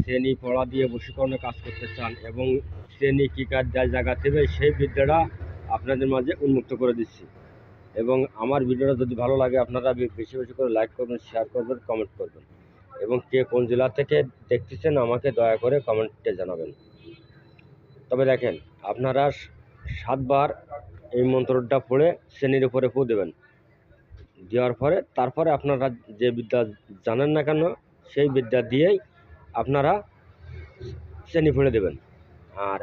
শ্রেণী পড়া দিয়ে বশীকরণে কাজ করতে চান এবং শ্রেণী কী কাজ জায়গা দেবে সেই বিদ্যাটা আপনাদের মাঝে উন্মুক্ত করে দিচ্ছি। এবং আমার ভিডিওটা যদি ভালো লাগে আপনারা বেশি বেশি করে লাইক করবেন, শেয়ার করবেন, কমেন্ট করবেন এবং কে কোন জেলা থেকে দেখতেছেন আমাকে দয়া করে কমেন্টে জানাবেন। তবে দেখেন, আপনারা 7 বার এই মন্ত্রটা পড়ে শ্রেণীর উপরে ফু দেবেন। দেওয়ার পরে তারপরে আপনারা যে বিদ্যা জানেন না কেন সেই বিদ্যা দিয়েই আপনারা শ্রেণী পড়ে দেবেন। আর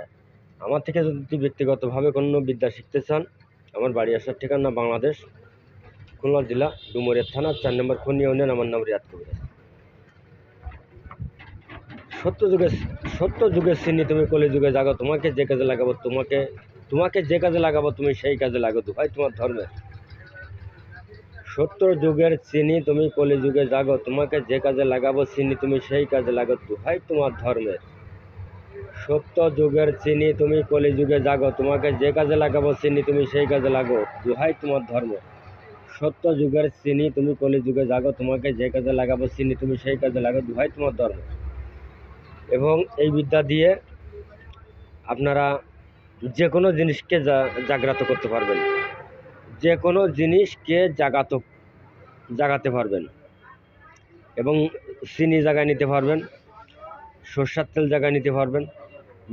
আমার থেকে যদি ব্যক্তিগতভাবে কোনো বিদ্যা শিখতে চান, আমার বাড়ি আসার ঠিকানা বাংলাদেশ, খুলনা জেলা, ডুমুরিয়া থানা, 4 নম্বর খনি ইউনিয়ন। আমার নাম রিয়াদ কবির। সত্য যুগের শ্রেণী তুমি কলি যুগে জাগো, তোমাকে যে কাজে লাগাবো তোমাকে যে কাজে লাগাবো তুমি সেই কাজে লাগো, দুহাই তোমার ধর্মের। সত্য যুগের চিনি তুমি কলি যুগে জাগো, তোমাকে যে কাজে লাগাবো চিনি তুমি সেই কাজে লাগো, দুহাই তোমার ধর্মের। সত্য যুগের চিনি তুমি কলি যুগে জাগো, তোমাকে যে কাজে লাগাবো চিনি তুমি সেই কাজে লাগো, দুহাই তোমার ধর্মের। সত্য যুগের চিনি তুমি কলি যুগে জাগো, তোমাকে যে কাজে লাগাবো চিনি তুমি সেই কাজে লাগো, দুহাই তোমার ধর্মের। এবং এই বিদ্যা দিয়ে আপনারা যে কোনো জিনিসকে জাগ্রত করতে পারবেন, যে কোনো জিনিসকে জাগাতে পারবেন এবং চিনি জায়গায় নিতে পারবেন, সরষের তেল জায়গায় নিতে পারবেন,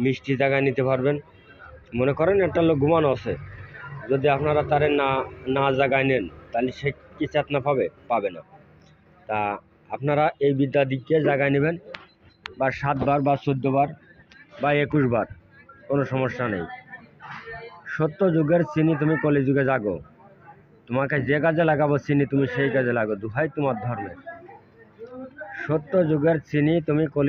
মিষ্টি জায়গায় নিতে পারবেন। মনে করেন একটা লোক ঘুমানো আছে, যদি আপনারা তারে না জায়গায় নেন তাহলে সে কি চেতনা পাবে না। তা আপনারা এই বিদ্যা দিকে জায়গায় নেবেন, বা 7 বার বা 14 বার বা 21 বার, কোনো সমস্যা নেই। সত্য যুগের চিনি তুমি কলি যুগে জাগো, তোমাকে যে কাজে লাগাবো চিনি তুমি সেই কাজে লাগো, দুহাই তোমার ধর্মের। সত্য যুগের চিনি তুমি কলি